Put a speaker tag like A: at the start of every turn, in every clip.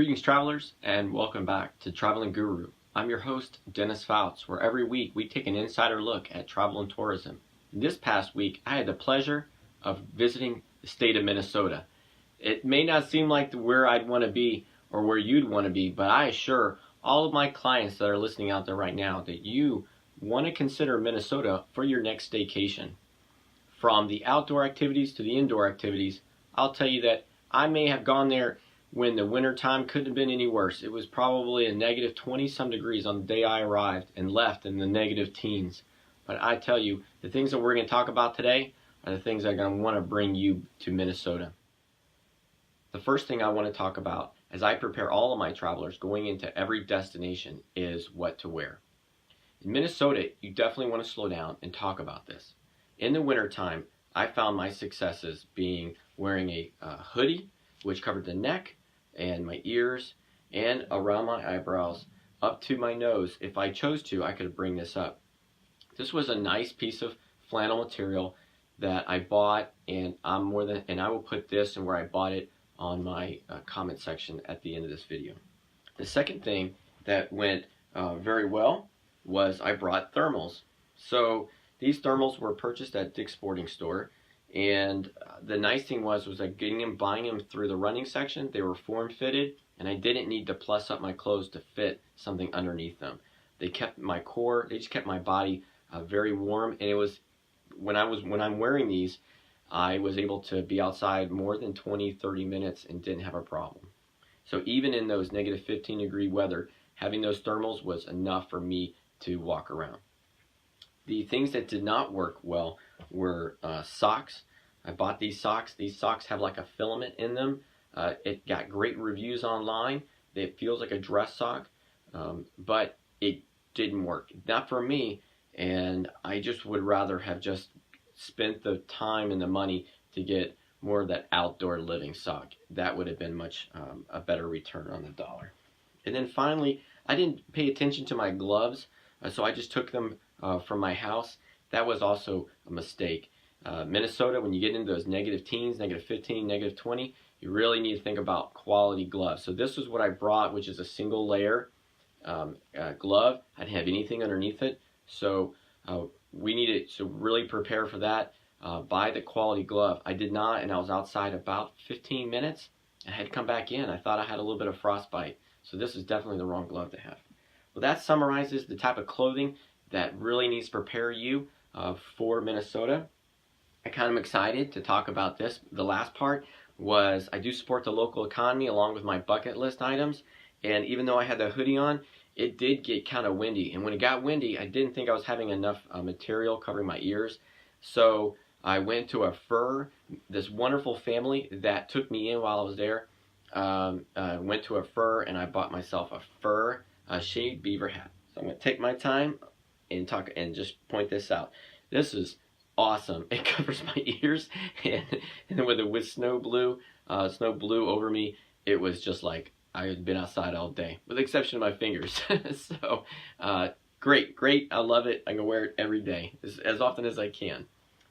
A: Greetings travelers, and welcome back to Traveling Guru. I'm your host, Dennis Fouts, where every week we take an insider look at travel and tourism. This past week, I had the pleasure of visiting the state of Minnesota. It may not seem like where I'd want to be or where you'd want to be, but I assure all of my clients that are listening out there right now that you want to consider Minnesota for your next staycation. From the outdoor activities to the indoor activities, I'll tell you that I may have gone there when the winter time couldn't have been any worse. It was probably a negative 20 some degrees on the day I arrived and left in the negative teens. But I tell you, the things that we're going to talk about today are the things that are going to want to bring you to Minnesota. The first thing I want to talk about as I prepare all of my travelers going into every destination is what to wear. In Minnesota, you definitely want to slow down and talk about this. In the wintertime, I found my successes being wearing a hoodie, which covered the neck and my ears and around my eyebrows up to my nose. If I chose to, I could bring this up. This was a nice piece of flannel material that I bought, and I will put this and where I bought it on my comment section at the end of this video. The second thing that went very well was I brought thermals. So these thermals were purchased at Dick's Sporting Store. And the nice thing was I buying them through the running section. They were form fitted, and I didn't need to plus up my clothes to fit something underneath them. They kept my core, they just kept my body very warm. And it was when I'm wearing these, I was able to be outside more than 20-30 minutes and didn't have a problem. So even in those negative 15 degree weather, having those thermals was enough for me to walk around. The things that did not work well were socks. I bought these socks. These socks have like a filament in them. It got great reviews online. It feels like a dress sock, but it didn't work. Not for me, and I just would rather have just spent the time and the money to get more of that outdoor living sock. That would have been much a better return on the dollar. And then finally, I didn't pay attention to my gloves, so I just took them from my house. That was also a mistake. Minnesota, when you get into those negative teens, negative 15, negative 20, you really need to think about quality gloves. So this is what I brought, which is a single layer glove. I didn't have anything underneath it, so we needed to really prepare for that. Buy the quality glove. I did not, and I was outside about 15 minutes. I had to come back in. I thought I had a little bit of frostbite, so this is definitely the wrong glove to have. Well, that summarizes the type of clothing that really needs to prepare you for Minnesota. I kind of excited to talk about this. The last part was I do support the local economy along with my bucket list items, and even though I had the hoodie on, it did get kind of windy, and when it got windy, I didn't think I was having enough material covering my ears, so I went to a fur, this wonderful family that took me in while I was there, went to a fur, and I bought myself a fur shaved beaver hat. So I'm going to take my time and talk and just point this out. This is awesome. It covers my ears, and with snow blue over me, it was just like I had been outside all day, with the exception of my fingers. So great. I love it. I'm gonna wear it every day, as often as I can.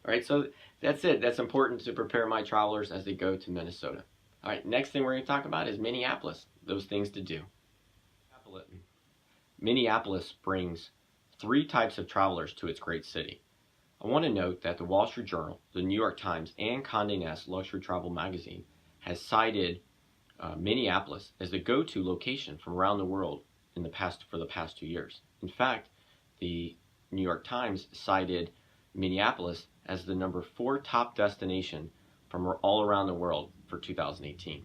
A: All right, so that's it. That's important to prepare my travelers as they go to Minnesota. All right, next thing we're going to talk about is Minneapolis. Those things to do. Minneapolis brings three types of travelers to its great city. I want to note that the Wall Street Journal, the New York Times, and Conde Nast luxury travel magazine has cited Minneapolis as the go-to location from around the world for the past 2 years. In fact, the New York Times cited Minneapolis as the number 4 top destination from all around the world for 2018.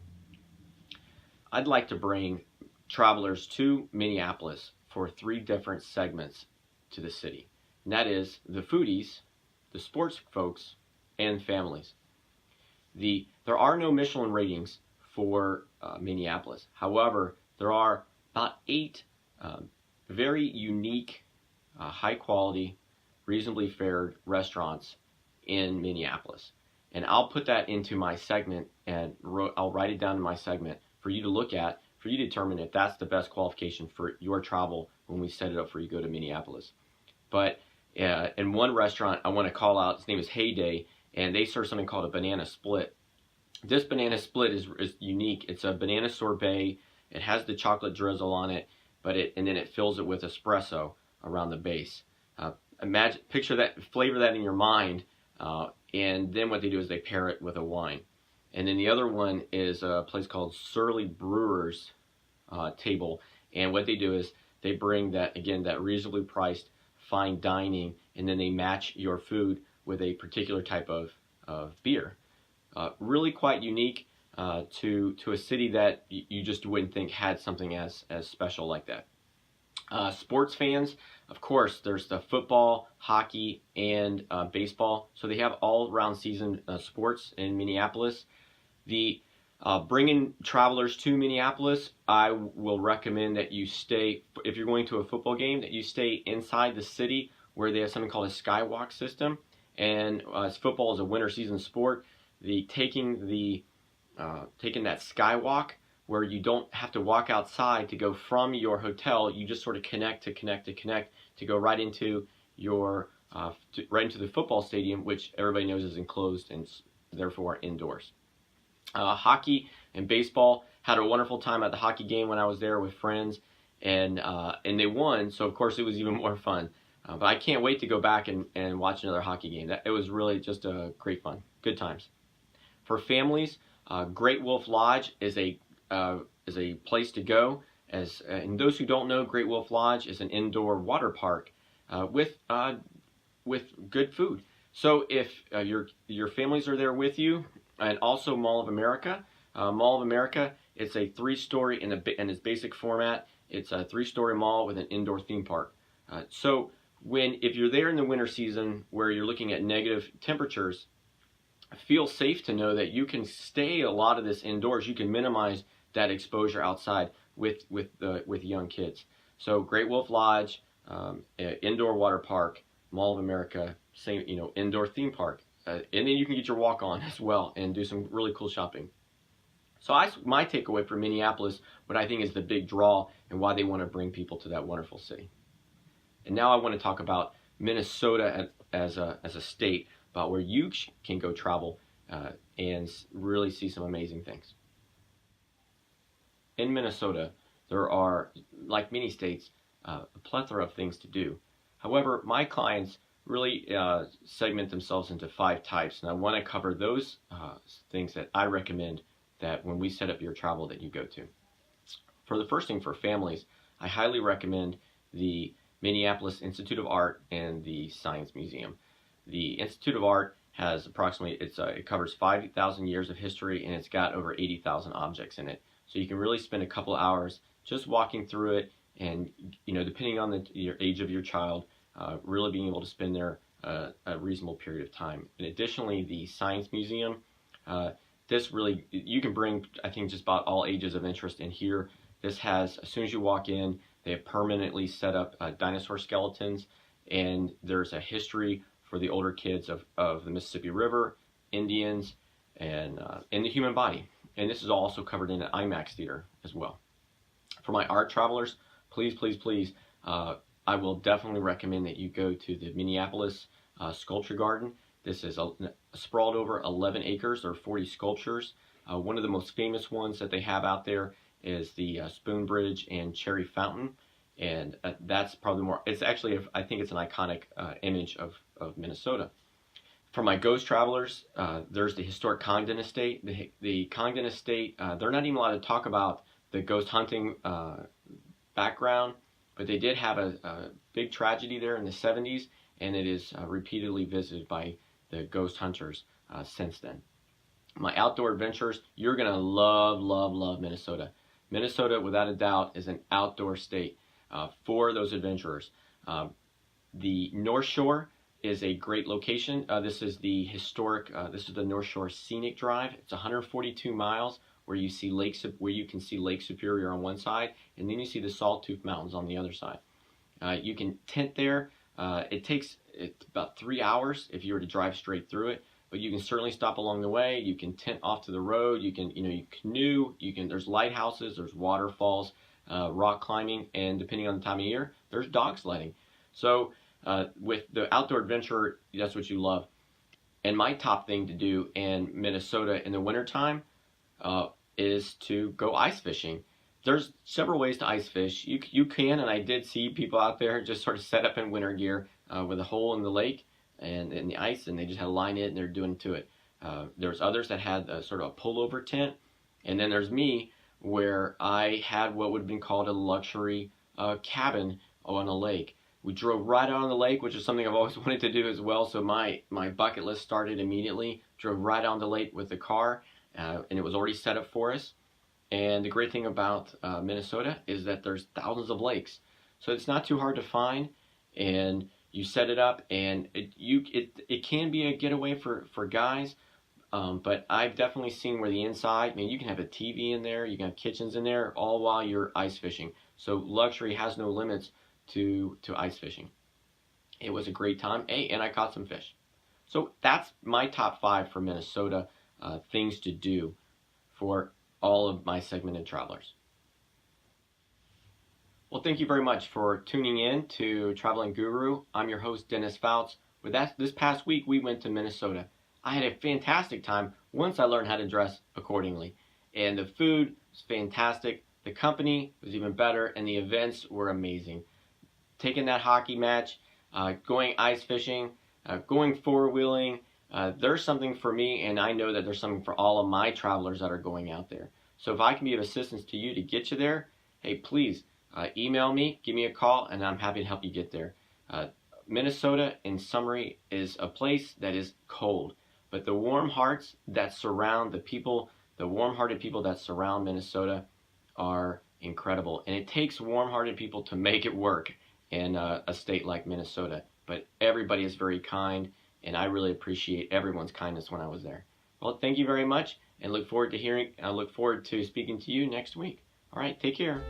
A: I'd like to bring travelers to Minneapolis for 3 different segments to the city, and that is the foodies, the sports folks, and families. There are no Michelin ratings for Minneapolis. However, there are about 8 very unique, high quality, reasonably fared restaurants in Minneapolis. And I'll put that into my segment, and I'll write it down in my segment for you to look at, for you to determine if that's the best qualification for your travel when we set it up for you to go to Minneapolis. But in one restaurant I want to call out, its name is Heyday, and they serve something called a banana split. This banana split is unique. It's a banana sorbet It has the chocolate drizzle on it, and then it fills it with espresso around the base. Picture that, flavor that in your mind, and then what they do is they pair it with a wine. And then the other one is a place called Surly Brewers table, and what they do is they bring that, again, that reasonably priced fine dining, and then they match your food with a particular type of beer. Really quite unique to a city that you just wouldn't think had something as special like that. Sports fans, of course, there's the football, hockey, and baseball. So they have all-round season sports in Minneapolis. Bringing travelers to Minneapolis, I will recommend that you stay, if you're going to a football game, that you stay inside the city where they have something called a Skywalk system. And as football is a winter season sport, taking that Skywalk, where you don't have to walk outside to go from your hotel, you just sort of connect to go right into right into the football stadium, which everybody knows is enclosed and therefore indoors. Hockey and baseball, had a wonderful time at the hockey game when I was there with friends, and they won, so of course it was even more fun. But I can't wait to go back and watch another hockey game. It was really just a great fun, good times. For families, Great Wolf Lodge is a place to go. And those who don't know, Great Wolf Lodge is an indoor water park with good food. So if your families are there with you, and also Mall of America. Mall of America, it's a 3-story in its basic format. It's a 3-story mall with an indoor theme park. So if you're there in the winter season where you're looking at negative temperatures, feel safe to know that you can stay a lot of this indoors. You can minimize that exposure outside with young kids. So Great Wolf Lodge, indoor water park, Mall of America, same indoor theme park. And then you can get your walk on as well and do some really cool shopping. So my takeaway for Minneapolis, what I think is the big draw and why they want to bring people to that wonderful city. And now I want to talk about Minnesota as a state, about where you can go travel and really see some amazing things. In Minnesota, there are, like many states, a plethora of things to do. However, my clients really segment themselves into 5 types, and I want to cover those things that I recommend that when we set up your travel that you go to. For the first thing, for families, I highly recommend the Minneapolis Institute of Art and the Science Museum. The Institute of Art has approximately, it covers 5,000 years of history, and it's got over 80,000 objects in it. So you can really spend a couple hours just walking through it, and depending on your age of your child, really being able to spend there a reasonable period of time. And additionally, the Science Museum, you can bring, I think, just about all ages of interest in here. This has, as soon as you walk in, they have permanently set up dinosaur skeletons, and there's a history for the older kids of the Mississippi River, Indians, and the human body. And this is also covered in an IMAX theater as well. For my art travelers, please, I will definitely recommend that you go to the Minneapolis Sculpture Garden. This is sprawled over 11 acres or 40 sculptures. One of the most famous ones that they have out there is the Spoon Bridge and Cherry Fountain, and that's probably more. It's actually, I think it's an iconic image of Minnesota. For my ghost travelers, there's the historic Conde Estate. The Conde Estate, they're not even allowed to talk about the ghost hunting background, but they did have a big tragedy there in the 70s, and it is repeatedly visited by the ghost hunters since then. My outdoor adventures, you're going to love Minnesota. Minnesota, without a doubt, is an outdoor state for those adventurers. The North Shore is a great location. This is the North Shore Scenic Drive. It's 142 miles where you can see Lake Superior on one side, and then you see the Sawtooth Mountains on the other side. You can tent there. It's about 3 hours if you were to drive straight through it, but you can certainly stop along the way. You can tent off to the road. You can you canoe. There's lighthouses. There's waterfalls, rock climbing, and depending on the time of year, there's dog sledding. So with the outdoor adventure, that's what you love. And my top thing to do in Minnesota in the wintertime is to go ice fishing. there's several ways to ice fish. You can, and I did see people out there just sort of set up in winter gear with a hole in the lake and in the ice, and they just had to line it and they're doing to it. There's others that had sort of a pullover tent, and then there's me where I had what would have been called a luxury cabin on a lake. We drove right out on the lake, which is something I've always wanted to do as well. So my bucket list started immediately. Drove right on the lake with the car, and it was already set up for us. And the great thing about Minnesota is that there's thousands of lakes, so it's not too hard to find. And you set it up, and it can be a getaway for guys. But I've definitely seen where the inside, I mean, you can have a TV in there, you can have kitchens in there, all while you're ice fishing. So luxury has no limits to ice fishing. It was a great time, and I caught some fish. So that's my top 5 for Minnesota things to do for all of my segmented travelers. Well, thank you very much for tuning in to Traveling Guru. I'm your host, Dennis Fouts. With that, this past week, we went to Minnesota. I had a fantastic time once I learned how to dress accordingly. And the food was fantastic, the company was even better, and the events were amazing. Taking that hockey match, going ice fishing, going four-wheeling, there's something for me, and I know that there's something for all of my travelers that are going out there. So if I can be of assistance to you to get you there, hey, please email me, give me a call, and I'm happy to help you get there. Minnesota, in summary, is a place that is cold, but the warm hearts that surround the people, the warm-hearted people that surround Minnesota are incredible. And it takes warm-hearted people to make it work in a state like Minnesota. But everybody is very kind, and I really appreciate everyone's kindness when I was there. Well, thank you very much, and I look forward to speaking to you next week. All right, take care.